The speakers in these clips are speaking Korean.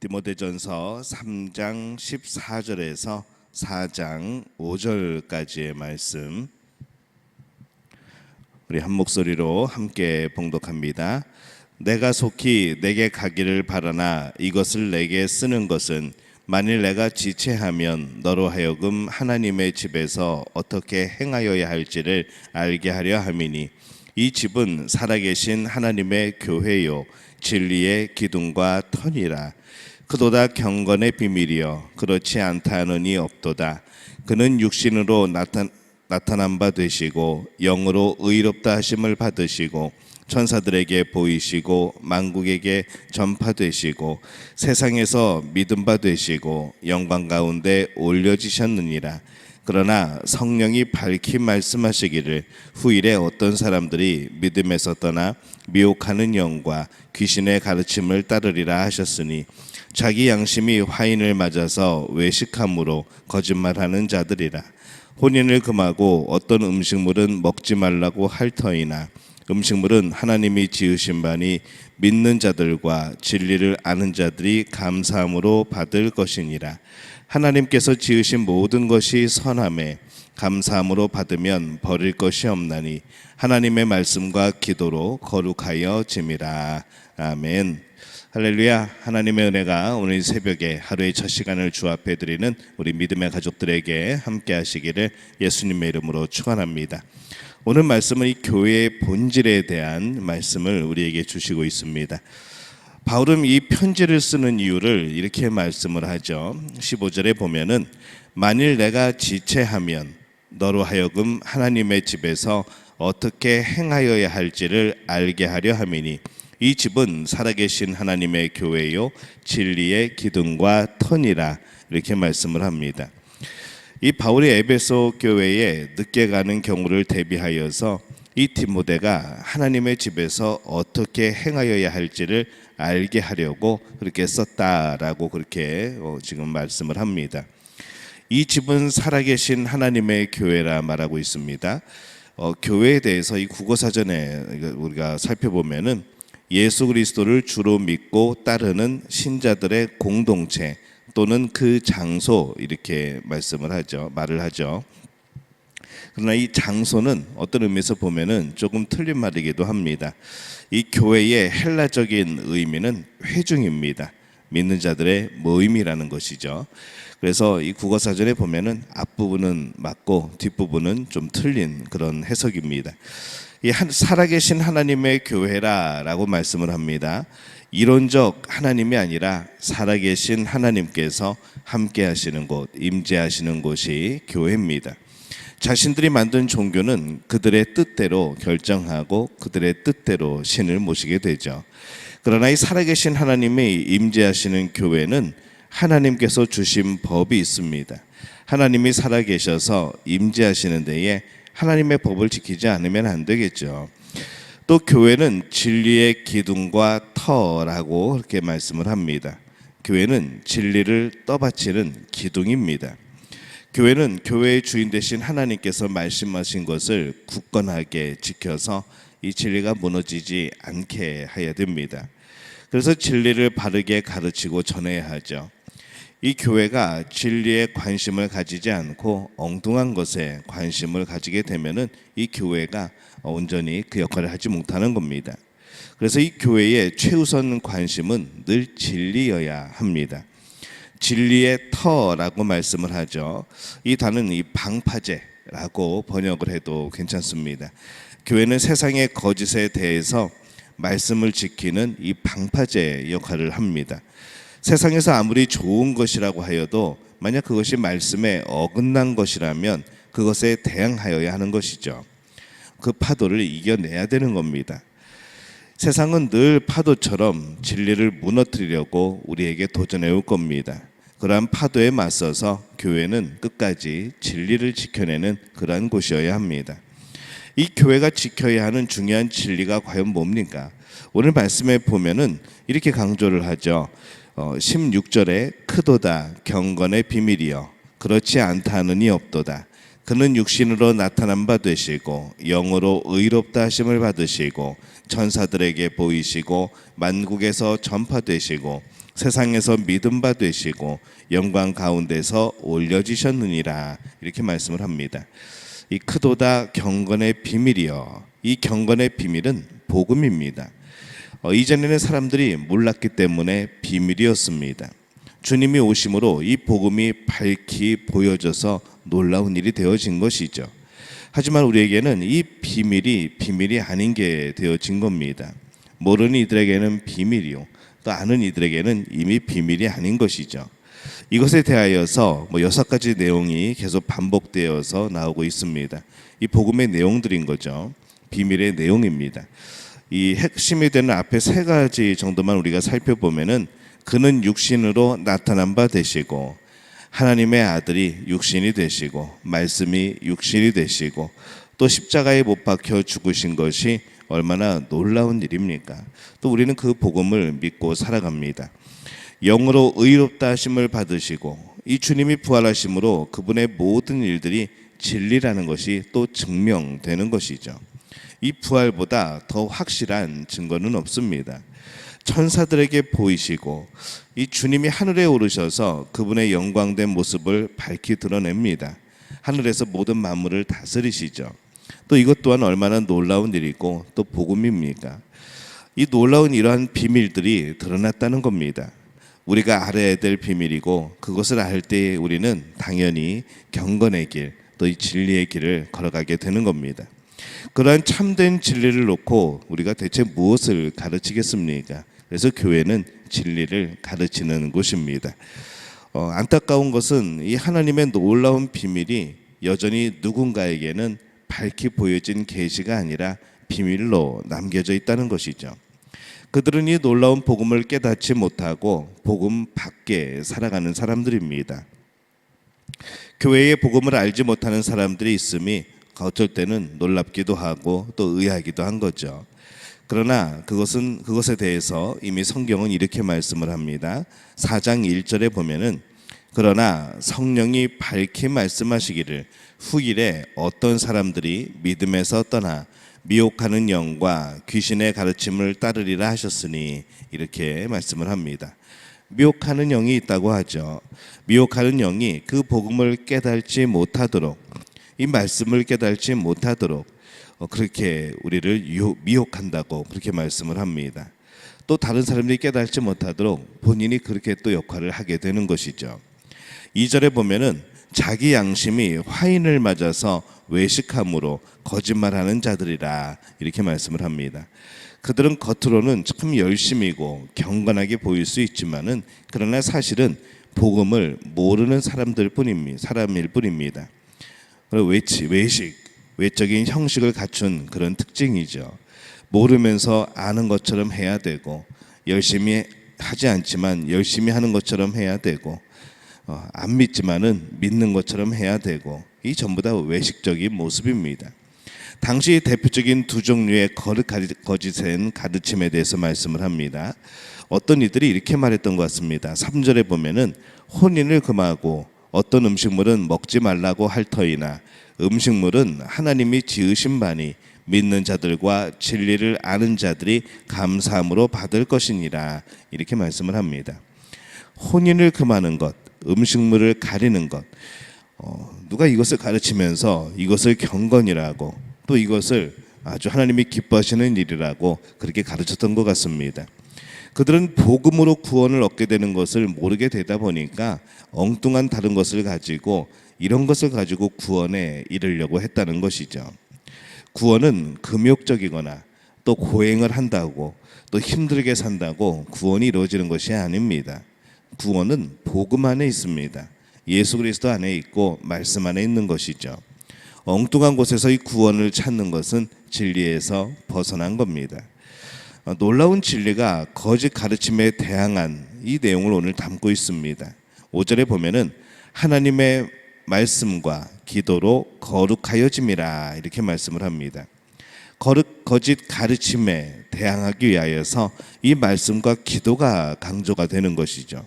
디모데전서 3장 14절에서 4장 5절까지의 말씀, 우리 한 목소리로 함께 봉독합니다. 내가 속히 내게 가기를 바라나 이것을 내게 쓰는 것은 만일 내가 지체하면 너로 하여금 하나님의 집에서 어떻게 행하여야 할지를 알게 하려 함이니, 이 집은 살아계신 하나님의 교회요 진리의 기둥과 터니라. 그도다 경건의 비밀이여 그렇지 않다 하느니 없도다. 그는 육신으로 나타난 바 되시고 영으로 의롭다 하심을 받으시고 천사들에게 보이시고 만국에게 전파되시고 세상에서 믿음 바 되시고 영광 가운데 올려지셨느니라. 그러나 성령이 밝히 말씀하시기를 후일에 어떤 사람들이 믿음에서 떠나 미혹하는 영과 귀신의 가르침을 따르리라 하셨으니, 자기 양심이 화인을 맞아서 외식함으로 거짓말하는 자들이라. 혼인을 금하고 어떤 음식물은 먹지 말라고 할 터이나 음식물은 하나님이 지으신 바니 믿는 자들과 진리를 아는 자들이 감사함으로 받을 것이니라. 하나님께서 지으신 모든 것이 선함에 감사함으로 받으면 버릴 것이 없나니 하나님의 말씀과 기도로 거룩하여 짐이라. 아멘. 할렐루야. 하나님의 은혜가 오늘 새벽에 하루의 첫 시간을 주 앞에 드리는 우리 믿음의 가족들에게 함께 하시기를 예수님의 이름으로 축원합니다. 오늘 말씀은 이 교회의 본질에 대한 말씀을 우리에게 주시고 있습니다. 바울은 이 편지를 쓰는 이유를 이렇게 말씀을 하죠. 15절에 보면은 만일 내가 지체하면 너로 하여금 하나님의 집에서 어떻게 행하여야 할지를 알게 하려 함이니, 이 집은 살아계신 하나님의 교회요 진리의 기둥과 터니라. 이렇게 말씀을 합니다. 이 바울이 에베소 교회에 늦게 가는 경우를 대비하여서 이 디모데가 하나님의 집에서 어떻게 행하여야 할지를 알게 하려고 그렇게 썼다라고 그렇게 지금 말씀을 합니다. 이 집은 살아계신 하나님의 교회라 말하고 있습니다. 교회에 대해서 이 국어사전에 우리가 살펴보면은 예수 그리스도를 주로 믿고 따르는 신자들의 공동체 또는 그 장소, 이렇게 말을 하죠. 그러나 이 장소는 어떤 의미에서 보면은 조금 틀린 말이기도 합니다. 이 교회의 헬라적인 의미는 회중입니다. 믿는 자들의 모임이라는 것이죠. 그래서 이 국어사전에 보면은 앞부분은 맞고 뒷부분은 좀 틀린 그런 해석입니다. 이 살아계신 하나님의 교회라라고 말씀을 합니다. 이론적 하나님이 아니라 살아계신 하나님께서 함께 하시는 곳, 임재하시는 곳이 교회입니다. 자신들이 만든 종교는 그들의 뜻대로 결정하고 그들의 뜻대로 신을 모시게 되죠. 그러나 이 살아계신 하나님이 임재하시는 교회는 하나님께서 주신 법이 있습니다. 하나님이 살아계셔서 임재하시는 데에 하나님의 법을 지키지 않으면 안 되겠죠. 또 교회는 진리의 기둥과 터라고 그렇게 말씀을 합니다. 교회는 진리를 떠받치는 기둥입니다. 교회는 교회의 주인 되신 하나님께서 말씀하신 것을 굳건하게 지켜서 이 진리가 무너지지 않게 해야 됩니다. 그래서 진리를 바르게 가르치고 전해야 하죠. 이 교회가 진리에 관심을 가지지 않고 엉뚱한 것에 관심을 가지게 되면은 이 교회가 온전히 그 역할을 하지 못하는 겁니다. 그래서 이 교회의 최우선 관심은 늘 진리여야 합니다. 진리의 터라고 말씀을 하죠. 이 단어는 이 방파제라고 번역을 해도 괜찮습니다. 교회는 세상의 거짓에 대해서 말씀을 지키는 이 방파제 역할을 합니다. 세상에서 아무리 좋은 것이라고 하여도 만약 그것이 말씀에 어긋난 것이라면 그것에 대항하여야 하는 것이죠. 그 파도를 이겨내야 되는 겁니다. 세상은 늘 파도처럼 진리를 무너뜨리려고 우리에게 도전해 올 겁니다. 그러한 파도에 맞서서 교회는 끝까지 진리를 지켜내는 그러한 곳이어야 합니다. 이 교회가 지켜야 하는 중요한 진리가 과연 뭡니까? 오늘 말씀에 보면은 이렇게 강조를 하죠. 16절에 크도다 경건의 비밀이여 그렇지 않다 하느니 없도다. 그는 육신으로 나타난 바 되시고 영으로 의롭다 하심을 받으시고 천사들에게 보이시고 만국에서 전파되시고 세상에서 믿음 바 되시고 영광 가운데서 올려지셨느니라. 이렇게 말씀을 합니다. 이 크도다 경건의 비밀이여. 이 경건의 비밀은 복음입니다. 이전에는 사람들이 몰랐기 때문에 비밀이었습니다. 주님이 오심으로 이 복음이 밝히 보여져서 놀라운 일이 되어진 것이죠. 하지만 우리에게는 이 비밀이 아닌 게 되어진 겁니다. 모르는 이들에게는 비밀이요, 또 아는 이들에게는 이미 비밀이 아닌 것이죠. 이것에 대하여서 6가지 내용이 계속 반복되어서 나오고 있습니다. 이 복음의 내용들인 거죠. 비밀의 내용입니다. 이 핵심이 되는 앞에 3가지 정도만 우리가 살펴보면은, 그는 육신으로 나타난 바 되시고, 하나님의 아들이 육신이 되시고, 말씀이 육신이 되시고, 또 십자가에 못 박혀 죽으신 것이 얼마나 놀라운 일입니까? 또 우리는 그 복음을 믿고 살아갑니다. 영으로 의롭다 하심을 받으시고, 이 주님이 부활하심으로 그분의 모든 일들이 진리라는 것이 또 증명되는 것이죠. 이 부활보다 더 확실한 증거는 없습니다. 천사들에게 보이시고, 이 주님이 하늘에 오르셔서 그분의 영광된 모습을 밝히 드러냅니다. 하늘에서 모든 만물을 다스리시죠. 또 이것 또한 얼마나 놀라운 일이고 또 복음입니까? 이 놀라운 이러한 비밀들이 드러났다는 겁니다. 우리가 알아야 될 비밀이고, 그것을 알 때 우리는 당연히 경건의 길, 또 이 진리의 길을 걸어가게 되는 겁니다. 그러한 참된 진리를 놓고 우리가 대체 무엇을 가르치겠습니까? 그래서 교회는 진리를 가르치는 곳입니다. 안타까운 것은 이 하나님의 놀라운 비밀이 여전히 누군가에게는 밝히 보여진 계시가 아니라 비밀로 남겨져 있다는 것이죠. 그들은 이 놀라운 복음을 깨닫지 못하고 복음 밖에 살아가는 사람들입니다. 교회의 복음을 알지 못하는 사람들이 있음이 어쩔 때는 놀랍기도 하고 또 의아하기도 한 거죠. 그러나 그것에 대해서 이미 성경은 이렇게 말씀을 합니다. 4장 1절에 보면은, 그러나 성령이 밝히 말씀하시기를 후일에 어떤 사람들이 믿음에서 떠나 미혹하는 영과 귀신의 가르침을 따르리라 하셨으니, 이렇게 말씀을 합니다. 미혹하는 영이 있다고 하죠. 미혹하는 영이 그 복음을 깨닫지 못하도록, 이 말씀을 깨닫지 못하도록 그렇게 우리를 미혹한다고 그렇게 말씀을 합니다. 또 다른 사람들이 깨닫지 못하도록 본인이 그렇게 또 역할을 하게 되는 것이죠. 2절에 보면은, 자기 양심이 화인을 맞아서 외식함으로 거짓말하는 자들이라, 이렇게 말씀을 합니다. 그들은 겉으로는 참 열심이고 경건하게 보일 수 있지만은, 그러나 사실은 복음을 모르는 사람일 뿐입니다. 외적인 형식을 갖춘 그런 특징이죠. 모르면서 아는 것처럼 해야 되고, 열심히 하지 않지만 열심히 하는 것처럼 해야 되고, 안 믿지만은 믿는 것처럼 해야 되고, 이 전부 다 외식적인 모습입니다. 당시 대표적인 2 종류의 거짓된 가르침에 대해서 말씀을 합니다. 어떤 이들이 이렇게 말했던 것 같습니다. 3절에 보면은, 혼인을 금하고 어떤 음식물은 먹지 말라고 할 터이나 음식물은 하나님이 지으신 바니 믿는 자들과 진리를 아는 자들이 감사함으로 받을 것이니라, 이렇게 말씀을 합니다. 혼인을 금하는 것, 음식물을 가리는 것, 누가 이것을 가르치면서 이것을 경건이라고, 또 이것을 아주 하나님이 기뻐하시는 일이라고 그렇게 가르쳤던 것 같습니다. 그들은 복음으로 구원을 얻게 되는 것을 모르게 되다 보니까 엉뚱한 다른 것을 가지고, 이런 것을 가지고 구원에 이르려고 했다는 것이죠. 구원은 금욕적이거나 또 고행을 한다고 또 힘들게 산다고 구원이 이루어지는 것이 아닙니다. 구원은 복음 안에 있습니다. 예수 그리스도 안에 있고 말씀 안에 있는 것이죠. 엉뚱한 곳에서 이 구원을 찾는 것은 진리에서 벗어난 겁니다. 놀라운 진리가 거짓 가르침에 대항한 이 내용을 오늘 담고 있습니다. 5절에 보면은, 하나님의 말씀과 기도로 거룩하여짐이라, 이렇게 말씀을 합니다. 거짓 가르침에 대항하기 위하여서 이 말씀과 기도가 강조가 되는 것이죠.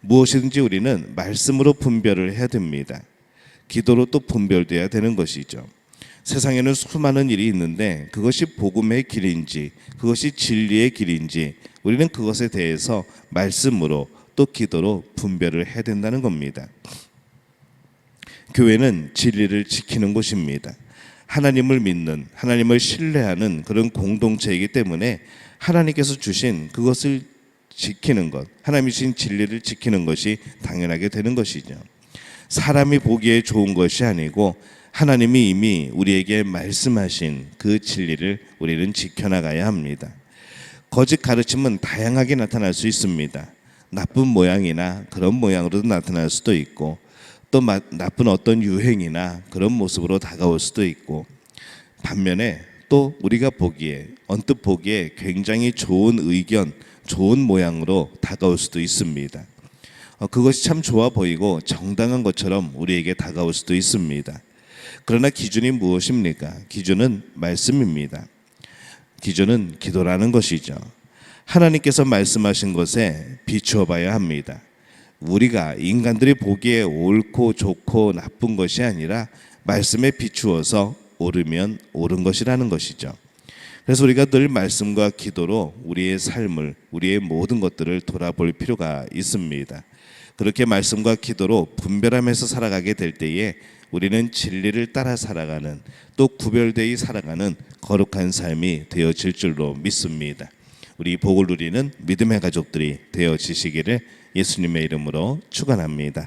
무엇이든지 우리는 말씀으로 분별을 해야 됩니다. 기도로 또 분별돼야 되는 것이죠. 세상에는 수많은 일이 있는데 그것이 복음의 길인지 그것이 진리의 길인지 우리는 그것에 대해서 말씀으로 또 기도로 분별을 해야 된다는 겁니다. 교회는 진리를 지키는 곳입니다. 하나님을 믿는, 하나님을 신뢰하는 그런 공동체이기 때문에 하나님께서 주신 그것을 지키는 것, 하나님이 주신 진리를 지키는 것이 당연하게 되는 것이죠. 사람이 보기에 좋은 것이 아니고 하나님이 이미 우리에게 말씀하신 그 진리를 우리는 지켜나가야 합니다. 거짓 가르침은 다양하게 나타날 수 있습니다. 나쁜 모양이나 그런 모양으로도 나타날 수도 있고 또 나쁜 어떤 유행이나 그런 모습으로 다가올 수도 있고 반면에 또 우리가 보기에 언뜻 보기에 굉장히 좋은 의견, 좋은 모양으로 다가올 수도 있습니다. 그것이 참 좋아 보이고 정당한 것처럼 우리에게 다가올 수도 있습니다. 그러나 기준이 무엇입니까? 기준은 말씀입니다. 기준은 기도라는 것이죠. 하나님께서 말씀하신 것에 비추어 봐야 합니다. 우리가 인간들이 보기에 옳고 좋고 나쁜 것이 아니라 말씀에 비추어서 옳으면 옳은 것이라는 것이죠. 그래서 우리가 늘 말씀과 기도로 우리의 삶을, 우리의 모든 것들을 돌아볼 필요가 있습니다. 그렇게 말씀과 기도로 분별하면서 살아가게 될 때에 우리는 진리를 따라 살아가는, 또 구별되이 살아가는 거룩한 삶이 되어질 줄로 믿습니다. 우리 복을 누리는 믿음의 가족들이 되어지시기를 예수님의 이름으로 축원합니다.